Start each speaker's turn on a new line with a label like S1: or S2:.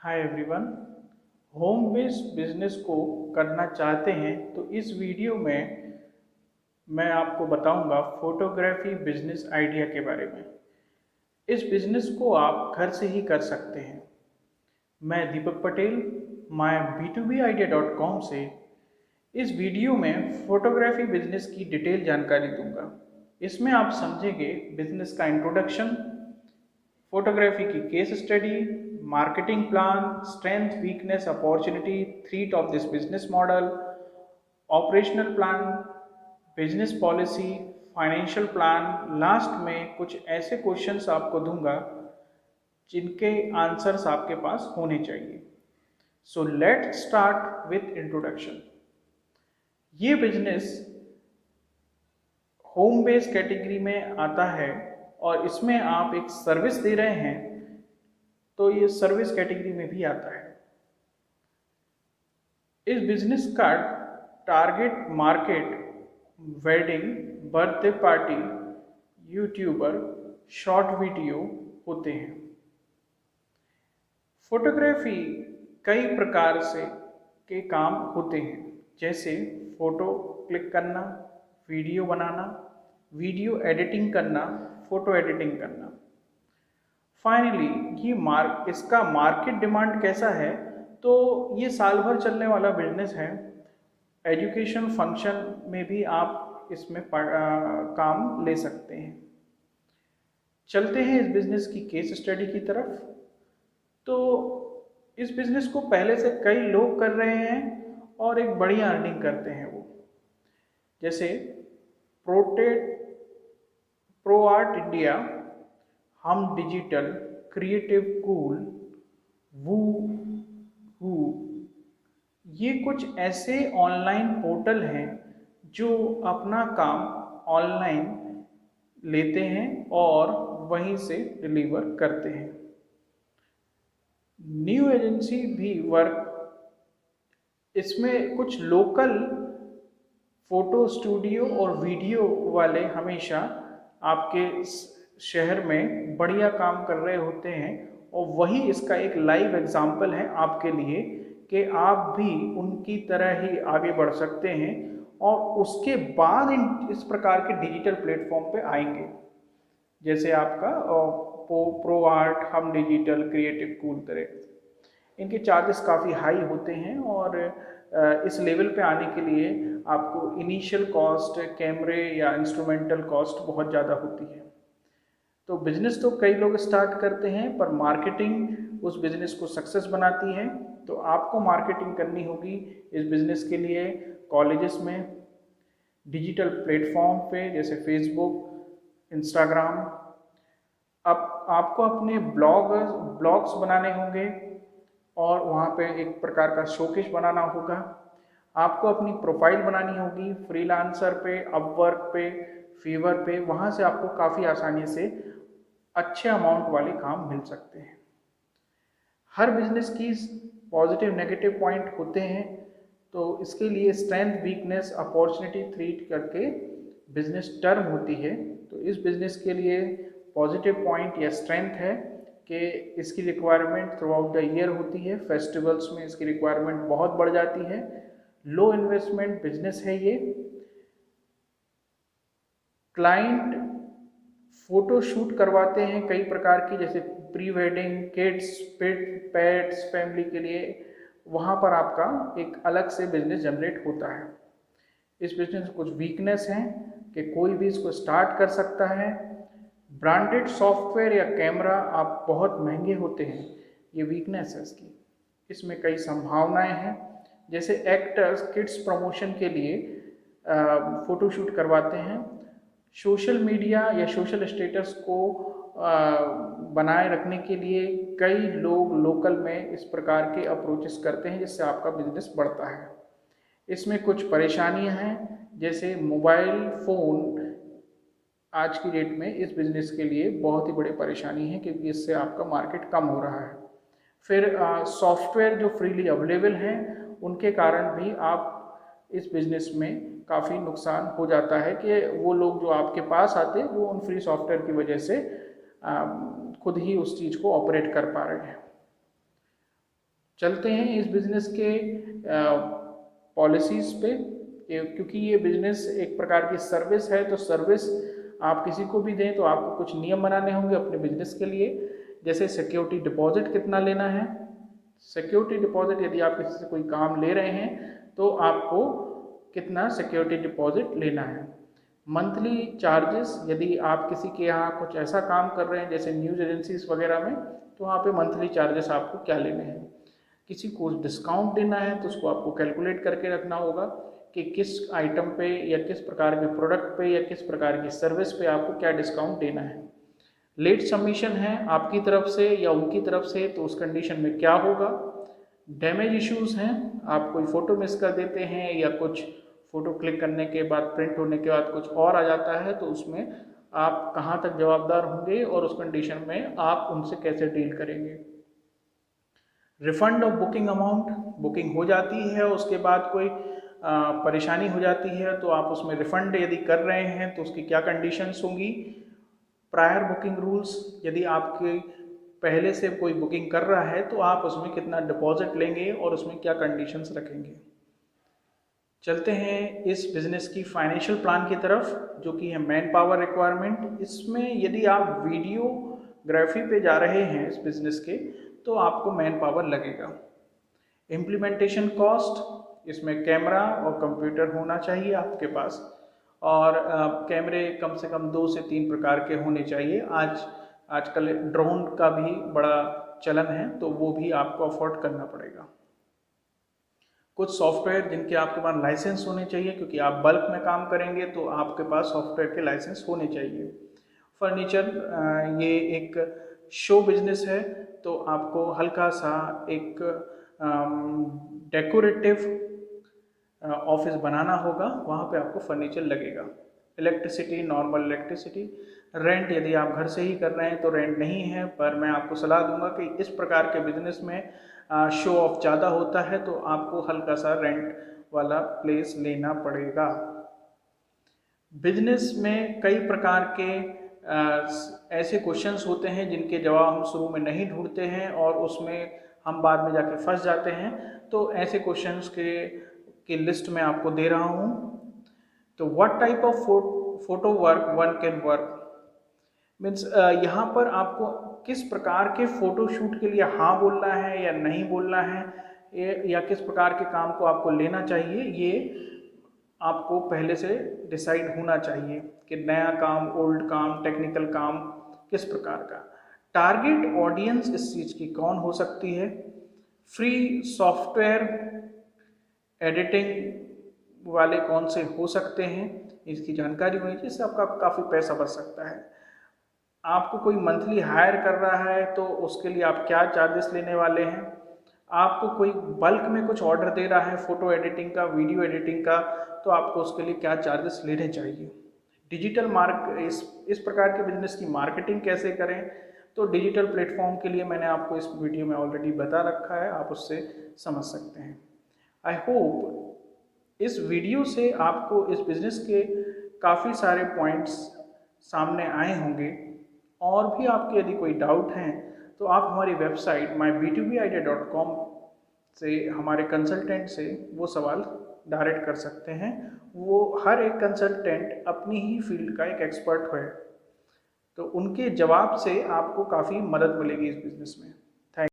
S1: Hi everyone. Home based business को करना चाहते हैं तो इस वीडियो में मैं आपको बताऊंगा फोटोग्राफी बिजनेस आइडिया के बारे में। इस बिजनेस को आप घर से ही कर सकते हैं। मैं दीपक पटेल माय B2Bidea.com से इस वीडियो में फोटोग्राफी बिजनेस की डिटेल जानकारी दूंगा। इसमें आप समझेंगे बिजनेस का इंट्रोडक्शन, फोटोग्राफी की case study, marketing plan, strength, weakness, opportunity, threat of this business model, operational plan, business policy, financial plan. Last में कुछ ऐसे क्वेश्चंस आपको दूंगा जिनके आंसर्स आपके पास होने चाहिए। So let start with introduction. ये बिजनेस होम बेस्ड कैटेगरी में आता है और इसमें आप एक सर्विस दे रहे हैं तो ये सर्विस कैटेगरी में भी आता है। इस बिजनेस का target market wedding, birthday party, YouTuber, short video होते हैं। फोटोग्राफी कई प्रकार से के काम होते हैं, जैसे फोटो क्लिक करना, वीडियो बनाना, वीडियो एडिटिंग करना, फोटो एडिटिंग करना। फाइनली इसका मार्केट डिमांड कैसा है, तो ये साल भर चलने वाला बिजनेस है। एजुकेशन फंक्शन में भी आप इसमें काम ले सकते हैं। चलते हैं इस बिजनेस की केस स्टडी की तरफ। तो इस बिजनेस को पहले से कई लोग कर रहे हैं और एक बड़ी अर्निंग करते हैं वो, जैसे प्रो आर्ट इंडिया, हम डिजिटल, क्रिएटिव कूल, वू हू। ये कुछ ऐसे ऑनलाइन पोर्टल हैं जो अपना काम ऑनलाइन लेते हैं और वहीं से डिलीवर करते हैं। न्यू एजेंसी भी वर्क, इसमें कुछ लोकल फोटो स्टूडियो और वीडियो वाले हमेशा आपके शहर में बढ़िया काम कर रहे होते हैं और वही इसका एक लाइव एग्जाम्पल है आपके लिए कि आप भी उनकी तरह ही आगे बढ़ सकते हैं और उसके बाद इस प्रकार के डिजिटल प्लेटफॉर्म पे आएंगे, जैसे आपका प्रो आर्ट, हम डिजिटल, क्रिएटिव कूल तरह। इनके चार्जेस काफ़ी हाई होते हैं और इस लेवल पे आने के लिए आपको इनिशियल कॉस्ट, कैमरे या इंस्ट्रूमेंटल कॉस्ट बहुत ज़्यादा होती है। तो बिजनेस तो कई लोग स्टार्ट करते हैं पर मार्केटिंग उस बिजनेस को सक्सेस बनाती है। तो आपको मार्केटिंग करनी होगी इस बिजनेस के लिए कॉलेजेस में, डिजिटल प्लेटफॉर्म पे जैसे फेसबुक, इंस्टाग्राम। अब आपको अपने ब्लॉग्स बनाने होंगे और वहाँ पे एक प्रकार का शोकेस बनाना होगा। आपको अपनी प्रोफाइल बनानी होगी फ्रीलांसर पे, अपवर्क पे, फीवर पे। वहाँ से आपको काफ़ी आसानी से अच्छे अमाउंट वाले काम मिल सकते हैं। हर बिजनेस की पॉजिटिव नेगेटिव पॉइंट होते हैं, तो इसके लिए स्ट्रेंथ, वीकनेस, अपॉर्चुनिटी, थ्रेट करके बिजनेस टर्म होती है। तो इस बिजनेस के लिए पॉजिटिव पॉइंट या स्ट्रेंथ है कि इसकी requirement through out the year होती है। फेस्टिवल्स में इसकी रिक्वायरमेंट बहुत बढ़ जाती है। लो इन्वेस्टमेंट बिजनेस है ये। क्लाइंट फोटो शूट करवाते हैं कई प्रकार की, जैसे pre wedding, kids, pets, family के लिए। वहाँ पर आपका एक अलग से बिजनेस जनरेट होता है। इस बिजनेस में कुछ वीकनेस हैं कि कोई भी इसको स्टार्ट कर सकता है। ब्रांडेड सॉफ्टवेयर या कैमरा आप बहुत महंगे होते हैं, ये वीकनेस है इसकी। इसमें कई संभावनाएं हैं, जैसे एक्टर्स किड्स प्रमोशन के लिए फोटोशूट करवाते हैं। सोशल मीडिया या सोशल स्टेटस को बनाए रखने के लिए कई लोग लोकल में इस प्रकार के अप्रोचेस करते हैं, जिससे आपका बिजनेस बढ़ता है। इसमें कुछ परेशानियां हैं, जैसे मोबाइल फ़ोन आज की डेट में इस बिज़नेस के लिए बहुत ही बड़ी परेशानी है, क्योंकि इससे आपका मार्केट कम हो रहा है। फिर सॉफ्टवेयर जो फ्रीली अवेलेबल हैं उनके कारण भी आप इस बिज़नेस में काफ़ी नुकसान हो जाता है कि वो लोग जो आपके पास आते हैं वो उन फ्री सॉफ्टवेयर की वजह से खुद ही उस चीज़ को ऑपरेट कर पा रहे हैं। चलते हैं इस बिज़नेस के पॉलिसीज़ पे, क्योंकि ये बिज़नेस एक प्रकार की सर्विस है, तो सर्विस आप किसी को भी दें तो आपको कुछ नियम बनाने होंगे अपने बिजनेस के लिए। जैसे सिक्योरिटी डिपॉजिट कितना लेना है। सिक्योरिटी डिपॉजिट, यदि आप किसी से कोई काम ले रहे हैं तो आपको कितना सिक्योरिटी डिपॉजिट लेना है। मंथली चार्जेस, यदि आप किसी के यहाँ कुछ ऐसा काम कर रहे हैं जैसे न्यूज़ एजेंसीज वगैरह में, तो वहाँ पे मंथली चार्जेस आपको क्या लेने हैं। किसी को डिस्काउंट देना है तो उसको आपको कैलकुलेट करके रखना होगा कि किस आइटम पे या किस प्रकार के प्रोडक्ट पे या किस प्रकार की सर्विस पे आपको क्या डिस्काउंट देना है। लेट सबमिशन है आपकी तरफ से या उनकी तरफ से, तो उस कंडीशन में क्या होगा। डैमेज इश्यूज हैं, आप कोई फ़ोटो मिस कर देते हैं या कुछ फ़ोटो क्लिक करने के बाद प्रिंट होने के बाद कुछ और आ जाता है, तो उसमें आप कहाँ तक जवाबदार होंगे और उस कंडीशन में आप उनसे कैसे डील करेंगे। Refund of booking amount, booking हो जाती है उसके बाद कोई परेशानी हो जाती है तो आप उसमें रिफंड यदि कर रहे हैं तो उसकी क्या कंडीशंस होंगी। प्रायर बुकिंग रूल्स, यदि आपके पहले से कोई बुकिंग कर रहा है तो आप उसमें कितना डिपॉजिट लेंगे और उसमें क्या कंडीशंस रखेंगे। चलते हैं इस बिज़नेस की फाइनेंशियल प्लान की तरफ, जो कि है मैन पावर रिक्वायरमेंट। इसमें यदि आप वीडियोग्राफी पे जा रहे हैं इस बिज़नेस के, तो आपको मैन पावर लगेगा। इम्प्लीमेंटेशन कॉस्ट, इसमें कैमरा और कंप्यूटर होना चाहिए आपके पास, और कैमरे कम से कम 2 से 3 प्रकार के होने चाहिए। आजकल ड्रोन का भी बड़ा चलन है, तो वो भी आपको अफोर्ड करना पड़ेगा। कुछ सॉफ्टवेयर जिनके आपके पास लाइसेंस होने चाहिए, क्योंकि आप बल्क में काम करेंगे तो आपके पास सॉफ्टवेयर के लाइसेंस होने चाहिए। फर्नीचर, ये एक शो बिजनेस है, तो आपको हल्का सा एक डेकोरेटिव ऑफिस बनाना होगा, वहाँ पे आपको फर्नीचर लगेगा। Electricity, normal electricity. रेंट, यदि आप घर से ही कर रहे हैं तो रेंट नहीं है, पर मैं आपको सलाह दूंगा कि इस प्रकार के बिजनेस में शो ऑफ ज़्यादा होता है, तो आपको हल्का सा रेंट वाला प्लेस लेना पड़ेगा। बिजनेस में कई प्रकार के ऐसे क्वेश्चंस होते हैं जिनके जवाब हम शुरू में नहीं ढूंढते हैं और उसमें हम बाद में जाके फंस जाते हैं। तो ऐसे क्वेश्चंस की लिस्ट में आपको दे रहा हूँ। तो what type of photo work one can work, means यहाँ पर आपको किस प्रकार के फोटो शूट के लिए हाँ बोलना है या नहीं बोलना है, या किस प्रकार के काम को आपको लेना चाहिए, ये आपको पहले से डिसाइड होना चाहिए कि नया काम, ओल्ड काम, टेक्निकल काम किस प्रकार का। टारगेट ऑडियंस इस चीज़ की कौन हो सकती है। फ्री सॉफ्टवेयर एडिटिंग वाले कौन से हो सकते हैं, इसकी जानकारी होनी चाहिए, इससे आपका काफ़ी पैसा बच सकता है। आपको कोई मंथली हायर कर रहा है तो उसके लिए आप क्या चार्जेस लेने वाले हैं। आपको कोई बल्क में कुछ ऑर्डर दे रहा है फोटो एडिटिंग का, वीडियो एडिटिंग का, तो आपको उसके लिए क्या चार्जेस लेने चाहिए। डिजिटल इस प्रकार के बिजनेस की मार्केटिंग कैसे करें, तो डिजिटल प्लेटफॉर्म के लिए मैंने आपको इस वीडियो में ऑलरेडी बता रखा है, आप उससे समझ सकते हैं। आई होप इस वीडियो से आपको इस बिज़नेस के काफ़ी सारे पॉइंट्स सामने आए होंगे। और भी आपके यदि कोई डाउट हैं तो आप हमारी वेबसाइट myb2bidea.com से हमारे कंसल्टेंट से वो सवाल डायरेक्ट कर सकते हैं। वो हर एक कंसल्टेंट अपनी ही फील्ड का एक एक्सपर्ट है, तो उनके जवाब से आपको काफ़ी मदद मिलेगी इस बिज़नेस में।